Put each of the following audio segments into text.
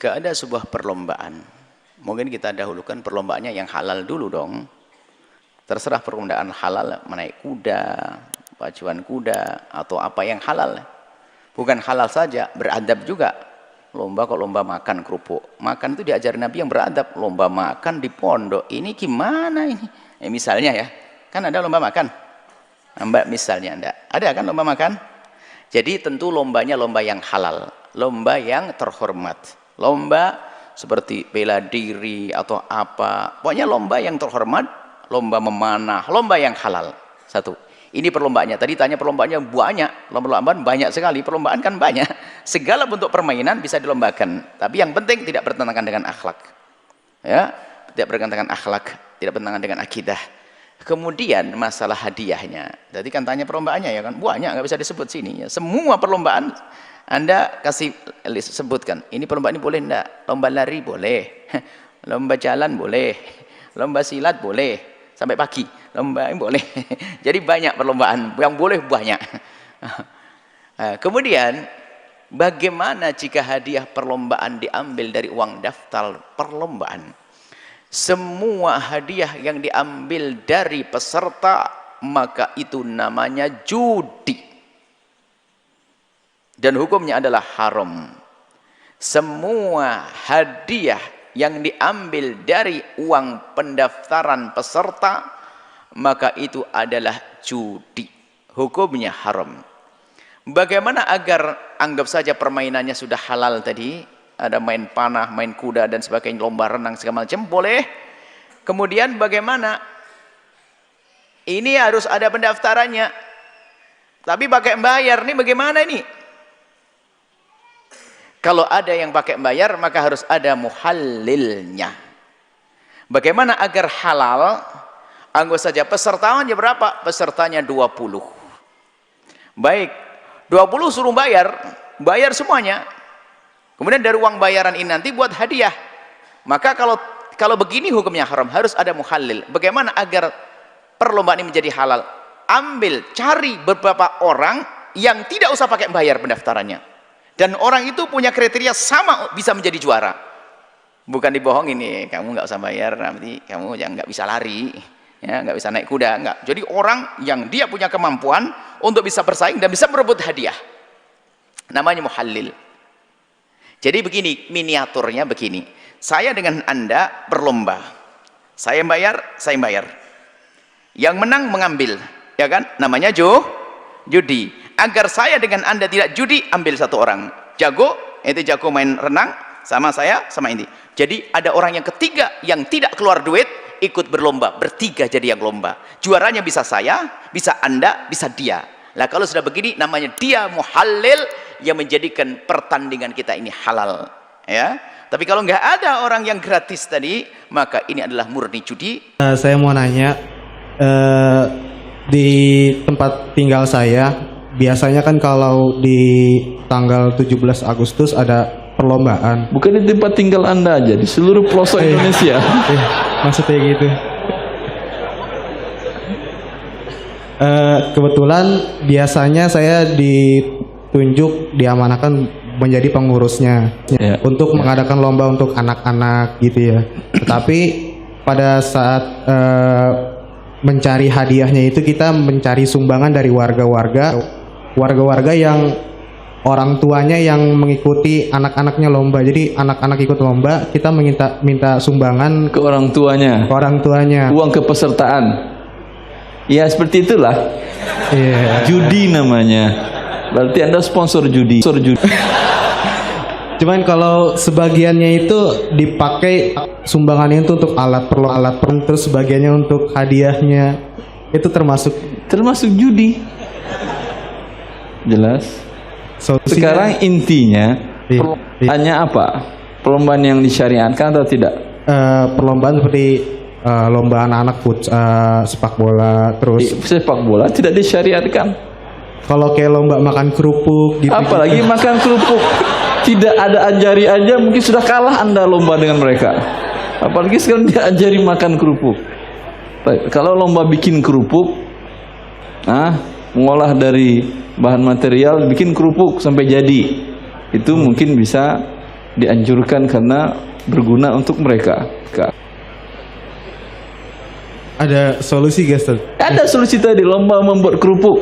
Gak ada sebuah perlombaan. Mungkin kita dahulukan perlombaannya yang halal dulu dong. Terserah perlombaan halal, menaik kuda, pacuan kuda, atau apa yang halal. Bukan halal saja, beradab juga. Lomba kok lomba makan kerupuk. Makan itu diajarin Nabi yang beradab. Lomba makan di pondok. Ini gimana ini? Misalnya ya, kan ada lomba makan. Mbak misalnya enggak. Ada kan lomba makan? Jadi tentu lombanya lomba yang halal. Lomba yang terhormat. Lomba seperti bela diri atau apa. Pokoknya lomba yang terhormat, lomba memanah, lomba yang halal. Satu. Ini perlombaannya. Tadi tanya perlombaannya banyak. Lomba-lombaan banyak sekali. Perlombaan kan banyak. Segala bentuk permainan bisa dilombakan. Tapi yang penting tidak bertentangan dengan akhlak. Ya, tidak bertentangan dengan akhlak, tidak bertentangan dengan akidah. Kemudian masalah hadiahnya. Jadi kan tanya perlombaannya ya kan banyak, nggak bisa disebut sini. Ya. Semua perlombaan Anda kasih sebutkan. Ini perlombaan ini boleh enggak? Lomba lari boleh. Lomba jalan boleh. Lomba silat boleh. Sampai pagi. Lomba ini boleh. Jadi banyak perlombaan. Yang boleh banyak. Kemudian bagaimana jika hadiah perlombaan diambil dari uang daftar perlombaan? Semua hadiah yang diambil dari peserta, maka itu namanya judi. Dan hukumnya adalah haram. Semua hadiah yang diambil dari uang pendaftaran peserta, maka itu adalah judi. Hukumnya haram. Bagaimana agar anggap saja permainannya sudah halal tadi? Ada main panah, main kuda dan sebagainya, lomba renang segala macam boleh. Kemudian bagaimana? Ini harus ada pendaftarannya. Tapi pakai bayar nih bagaimana ini? Kalau ada yang pakai bayar maka harus ada muhallilnya. Bagaimana agar halal? Anggap saja pesertanya berapa? Pesertanya 20. Baik, 20 suruh bayar, bayar semuanya. Kemudian dari uang bayaran ini nanti buat hadiah. Maka kalau begini hukumnya haram, harus ada muhallil. Bagaimana agar perlombaan ini menjadi halal? Ambil, cari beberapa orang yang tidak usah pakai bayar pendaftarannya. Dan orang itu punya kriteria sama bisa menjadi juara. Bukan dibohongin nih, kamu nggak usah bayar, nanti kamu yang nggak bisa lari, ya nggak bisa naik kuda, nggak. Jadi orang yang dia punya kemampuan untuk bisa bersaing dan bisa merebut hadiah. Namanya muhallil. Jadi begini, miniaturnya begini. Saya dengan Anda berlomba. Saya bayar. Yang menang mengambil, ya kan? Namanya judi. Agar saya dengan Anda tidak judi, ambil satu orang. Jago, itu jago main renang, sama saya, sama ini. Jadi ada orang yang ketiga yang tidak keluar duit, ikut berlomba. Bertiga jadi yang lomba. Juaranya bisa saya, bisa Anda, bisa dia. Lah kalau sudah begini, namanya dia muhallil, yang menjadikan pertandingan kita ini halal, ya. Tapi kalau nggak ada orang yang gratis tadi, maka ini adalah murni judi. Saya mau nanya, di tempat tinggal saya biasanya kan kalau di tanggal 17 Agustus ada perlombaan. Bukan di tempat tinggal Anda aja, di seluruh pelosok Indonesia. Maksudnya gitu. Kebetulan biasanya saya ditunjuk, diamanahkan menjadi pengurusnya untuk mengadakan lomba untuk anak-anak gitu ya. Tetapi pada saat mencari hadiahnya itu kita mencari sumbangan dari warga-warga yang orang tuanya yang mengikuti anak-anaknya lomba. Jadi anak-anak ikut lomba, kita minta sumbangan Ke orang tuanya. Uang kepesertaan. Ya seperti itulah. Judi namanya. Berarti Anda sponsor judi. Cuman kalau sebagiannya itu dipakai sumbangannya itu untuk alat perlu, terus sebagiannya untuk hadiahnya itu termasuk judi. Jelas. Sekarang intinya hanya apa? Perlombaan yang disyariatkan atau tidak? Perlombaan seperti lomba anak-anak sepak bola, terus sepak bola tidak disyariatkan. Kalau kayak lomba makan kerupuk gitu. Apalagi makan kerupuk. Tidak ada ajari aja mungkin sudah kalah Anda lomba dengan mereka. Apalagi sekarang dia ajari makan kerupuk. Baik, kalau lomba bikin kerupuk, mengolah dari bahan material bikin kerupuk sampai jadi, itu mungkin bisa dianjurkan karena berguna untuk mereka. Ada solusi guys? Ada solusi tadi, lomba membuat kerupuk.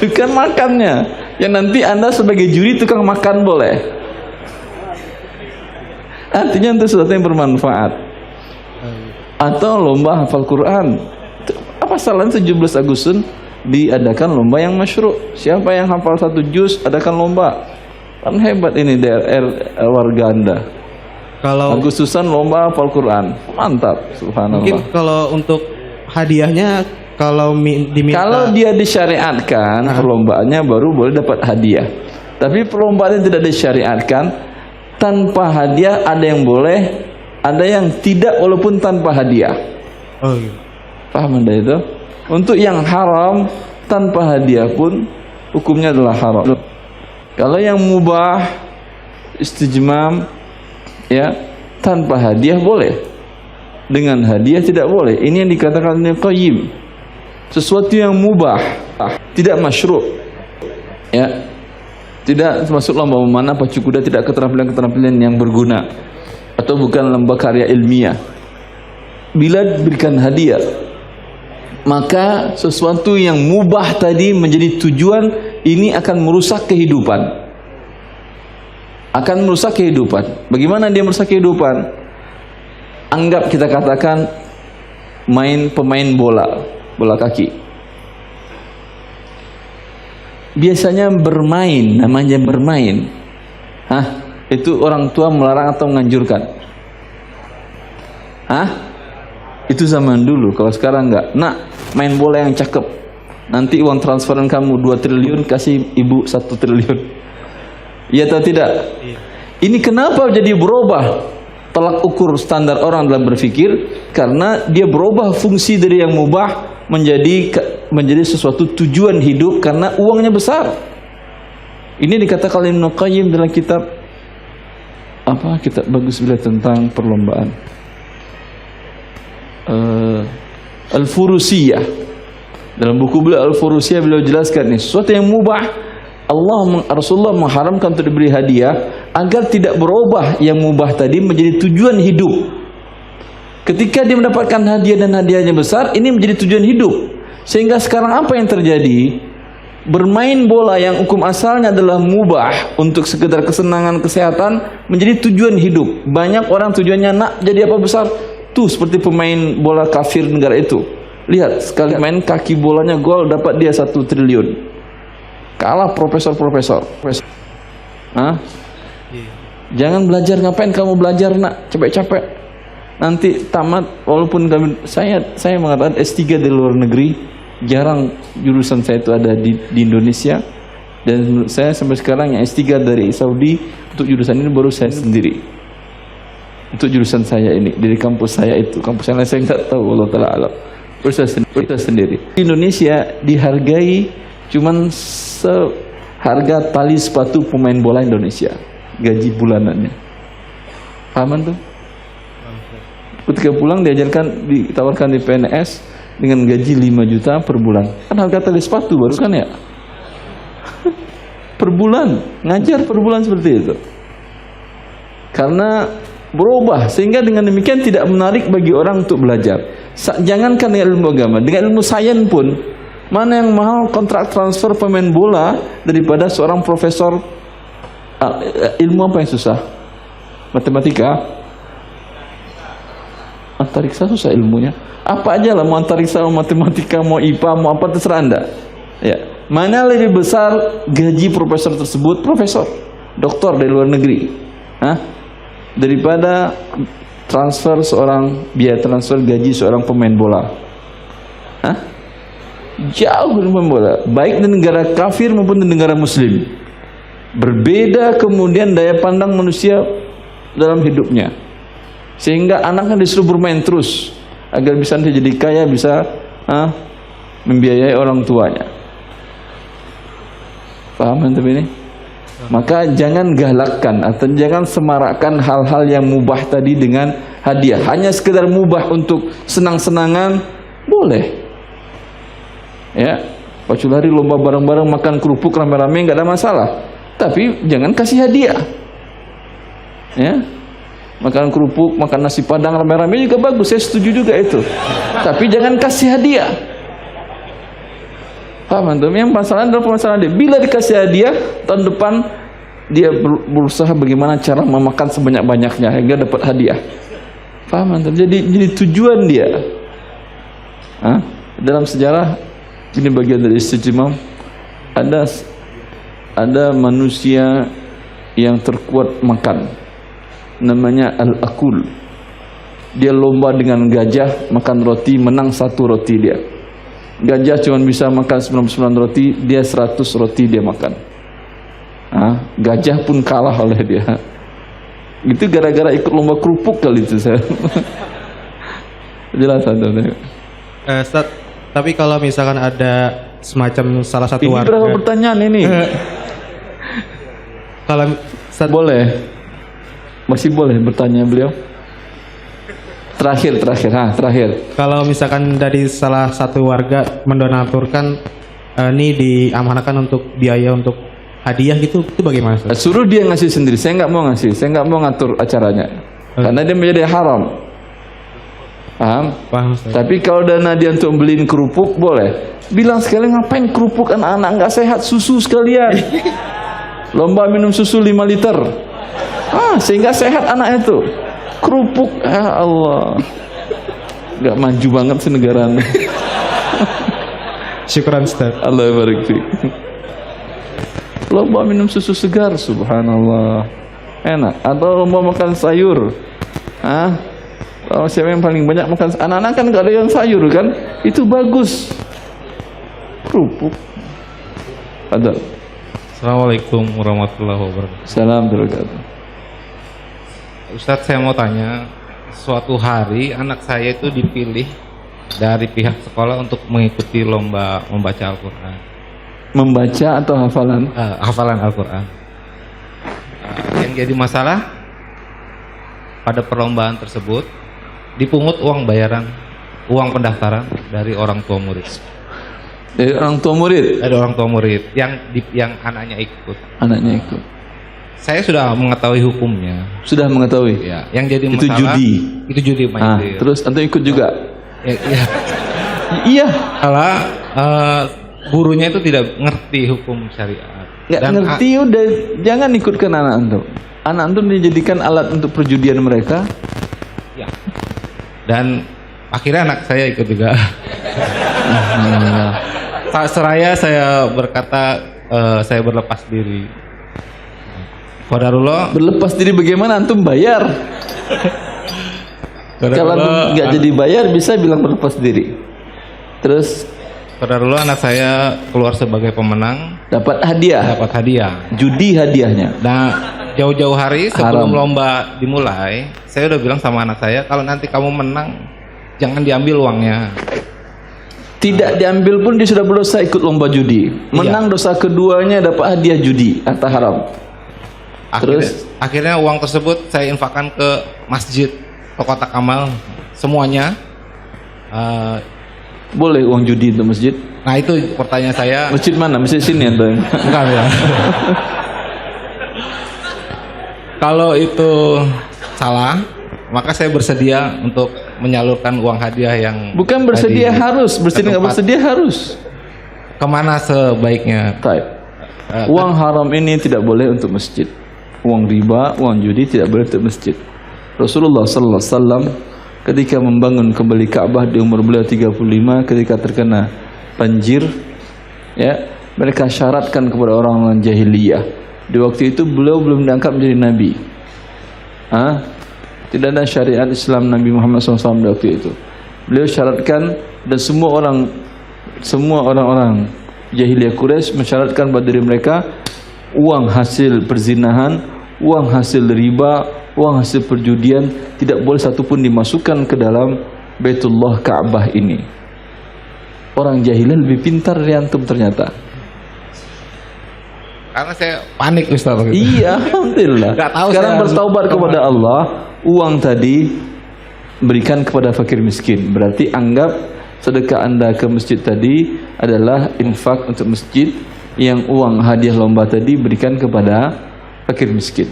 Bukan makannya. Yang nanti Anda sebagai juri tukang makan boleh. Artinya untuk sesuatu yang bermanfaat. Atau lomba hafal Quran. Apa salahnya 17 Agustus diadakan lomba yang masyru'? Siapa yang hafal 1 juz adakan lomba. Kan hebat ini DRR warga Anda. Kalau Agustusan lomba hafal Quran, mantap, subhanallah. mungkin kalau untuk hadiahnya kalau diminta, Kalau dia disyariatkan perlombaannya baru boleh dapat hadiah. Tapi perlombaan yang tidak disyariatkan tanpa hadiah, ada yang boleh, ada yang tidak walaupun tanpa hadiah. Oh iya. Paham Anda itu? Untuk yang haram tanpa hadiah pun hukumnya adalah haram. Kalau yang mubah istijmam ya tanpa hadiah boleh, dengan hadiah tidak boleh. Ini yang dikatakan Ibnu Qayyim, sesuatu yang mubah tidak masyru', ya tidak termasuk lomba memanah pacu kuda, tidak keterampilan-keterampilan yang berguna atau bukan lomba karya ilmiah. Bila diberikan hadiah, maka sesuatu yang mubah tadi menjadi tujuan, ini akan merusak kehidupan. Akan merusak kehidupan. Bagaimana dia merusak kehidupan? Anggap kita katakan pemain bola kaki. Biasanya bermain, namanya bermain. Itu orang tua melarang atau menganjurkan? Itu zaman dulu. Kalau sekarang enggak. Nak, main bola yang cakep. Nanti uang transferan kamu 2 triliun, kasih ibu 1 triliun. Iya atau tidak? Ini kenapa jadi berubah tolak ukur standar orang dalam berpikir? Karena dia berubah fungsi dari yang mubah menjadi sesuatu tujuan hidup karena uangnya besar. Ini dikatakan Ibnu Qayyim dalam kitab kitab bagus bila tentang perlombaan, Al-Furusiyah. Dalam buku beliau Al-Furusiyah beliau jelaskan ini sesuatu yang mubah Rasulullah mengharamkan untuk diberi hadiah agar tidak berubah yang mubah tadi menjadi tujuan hidup. Ketika dia mendapatkan hadiah dan hadiahnya besar, ini menjadi tujuan hidup. Sehingga sekarang apa yang terjadi? Bermain bola yang hukum asalnya adalah mubah untuk sekedar kesenangan kesehatan menjadi tujuan hidup. Banyak orang tujuannya nak jadi apa besar? Tuh seperti pemain bola kafir negara itu. Lihat sekali main kaki bolanya gol dapat dia 1 triliun. Kalah profesor-profesor. Jangan belajar, ngapain kamu belajar nak? Capek-capek. Nanti tamat, walaupun saya mengatakan S3 di luar negeri, jarang jurusan saya itu ada di Indonesia. Dan saya sampai sekarang yang S3 dari Saudi, untuk jurusan ini baru saya sendiri. Untuk jurusan saya ini, dari kampus saya itu. Kampus yang lain saya nggak tahu, Allah Ta'ala alam. Baru saya sendiri. Di Indonesia dihargai cuman seharga tali sepatu pemain bola Indonesia, gaji bulanannya. Pahaman tuh? Ketika pulang ditawarkan di PNS dengan gaji 5 juta per bulan. Kan harga tali sepatu baru kan ya? Per bulan, ngajar per bulan seperti itu. Karena berubah, sehingga dengan demikian tidak menarik bagi orang untuk belajar. Jangankan dengan ilmu agama, dengan ilmu sains pun, mana yang mahal kontrak transfer pemain bola daripada seorang profesor ilmu apa yang susah? Matematika? Antariksa susah ilmunya. Apa aja lah, mau antariksa, mau matematika, mau IPA, mau apa terserah Anda. Ya, mana lebih besar gaji profesor tersebut, profesor, doktor dari luar negeri, daripada biaya transfer gaji seorang pemain bola? Jauh dari pemain bola, baik di negara kafir maupun di negara muslim. Berbeda kemudian daya pandang manusia dalam hidupnya, sehingga anaknya disuruh bermain terus agar bisa jadi kaya, bisa membiayai orang tuanya. Paham antum ini? Maka jangan galakkan atau jangan semarakkan hal-hal yang mubah tadi dengan hadiah. Hanya sekedar mubah untuk senang-senangan boleh. Ya, pacu lari, lomba bareng-bareng, makan kerupuk rame-rame, nggak ada masalah. tapi jangan kasih hadiah. Ya, makan kerupuk, makan nasi padang rame-rame juga bagus, saya setuju juga itu. Tapi jangan kasih hadiah. Paham antum? Yang masalah adalah permasalahan dia. Bila dikasih hadiah, tahun depan dia berusaha bagaimana cara memakan sebanyak-banyaknya hingga dapat hadiah. Paham antum? Jadi tujuan dia. Dalam sejarah ini bagian dari istijmam. Ada manusia yang terkuat makan, namanya Al-Akul. Dia lomba dengan gajah makan roti, menang 1 roti dia. Gajah cuma bisa makan 99 roti, dia 100 roti dia makan. Gajah pun kalah oleh dia. Itu gara-gara ikut lomba kerupuk kali itu saya. Jelas ada. Ustaz, tapi kalau misalkan ada semacam salah satu ini warga. berapa pertanyaan ini? Kalau Ustaz, boleh. Masih boleh bertanya beliau. Terakhir. Kalau misalkan dari salah satu warga mendonaturkan ini diamanahkan untuk biaya untuk hadiah gitu, itu bagaimana? Ustaz? Suruh dia ngasih sendiri. Saya nggak mau ngasih. Saya nggak mau ngatur acaranya. Karena dia menjadi haram. Paham? Ustaz. Tapi kalau dana dia untuk beliin kerupuk boleh. Bilang sekali, ngapain kerupuk anak-anak nggak sehat, susu sekalian. Lomba minum susu 5 liter. Sehingga sehat anak itu. Kerupuk, ya Allah. Nggak maju banget sih negara ini. Syukran Ustaz. Allah barik fiik. Lomba minum susu segar, subhanallah. Enak. Atau lomba makan sayur. Kalau siapa yang paling banyak makan, anak-anak kan nggak ada yang sayur kan, itu bagus. Kerupuk. Ada. Assalamualaikum warahmatullahi wabarakatuh. Salam wabarakatuh. Ustadz, saya mau tanya, suatu hari anak saya itu dipilih dari pihak sekolah untuk mengikuti lomba membaca Al-Quran. Membaca atau hafalan? Hafalan Al-Quran. Yang jadi masalah pada perlombaan tersebut dipungut uang bayaran, uang pendaftaran dari orang tua murid. Dari orang tua murid? Dari orang tua murid yang anaknya ikut. Anaknya ikut. Saya sudah mengetahui hukumnya. Sudah mengetahui? Ya, yang jadi itu masalah judi. Itu judi main. Terus antum ikut juga? Ya. Iya. Kalau gurunya itu tidak ngerti hukum syariat. Nggak ngerti, udah jangan ikutkan anak antum. Anak antum dijadikan alat untuk perjudian mereka. Ya. Dan akhirnya anak saya ikut juga. Seraya saya berkata saya berlepas diri. Qadarullah. Berlepas diri bagaimana? Antum bayar. Kalau antum nggak jadi bayar bisa bilang berlepas diri. Terus qadarullah anak saya keluar sebagai pemenang. Dapat hadiah. Dapat hadiah. Judi hadiahnya. Nah, jauh-jauh hari sebelum Haram. lomba dimulai, saya udah bilang sama anak saya, kalau nanti kamu menang, jangan diambil uangnya. Tidak diambil pun dia sudah berdosa ikut lomba judi. Menang dosa keduanya dapat hadiah judi atau haram. Akhirnya uang tersebut saya infakkan ke masjid, ke kotak amal, semuanya. Boleh uang judi untuk masjid? Nah itu pertanyaan saya. Masjid mana? Masjid sini atau? Enggak ya. Kalau itu salah, maka saya bersedia untuk menyalurkan uang hadiah yang bukan bersedia harus, bersedia nggak bersedia harus. Kemana sebaiknya? Uang haram ini tidak boleh untuk masjid. Uang riba, uang judi tidak boleh untuk masjid. Rasulullah sallallahu alaihi wasallam ketika membangun kembali Ka'bah di umur beliau 35, ketika terkena banjir, ya, mereka syaratkan kepada orang-orang jahiliyah. Di waktu itu beliau belum diangkat menjadi nabi. Tidak ada syariat Islam Nabi Muhammad SAW di waktu itu. Beliau syaratkan, dan semua orang-orang jahiliyah Quraisy mensyaratkan pada diri mereka uang hasil perzinahan, uang hasil riba, uang hasil perjudian tidak boleh satupun dimasukkan ke dalam Baitullah Ka'bah ini. Orang jahiliyah lebih pintar dari antum ternyata. Karena saya panik Ustaz. Iya, alhamdulillah. Sekarang bertaubat kepada Allah. Uang tadi berikan kepada fakir miskin. Berarti anggap sedekah anda ke masjid tadi adalah infak untuk masjid. yang uang hadiah lomba tadi berikan kepada fakir miskin.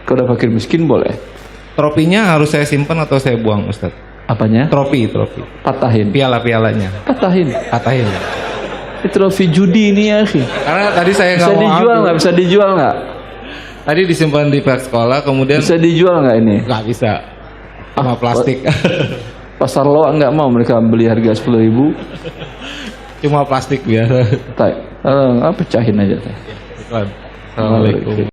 Kalau fakir miskin boleh. Trofinya harus saya simpan atau saya buang, Ustaz? Apanya? Trofi. Patahin. Piala-pialanya. Patahin. Itu trofi judi ini ya, akhi. Karena tadi saya Bisa nggak mau dijual ambil. nggak? Bisa dijual nggak? Tadi disimpan di pihak sekolah, kemudian Bisa dijual nggak ini? nggak bisa. Sama plastik. Pasar loak nggak mau, mereka beli harga 10.000. Cuma plastik biasa. Pecahin aja. Assalamualaikum.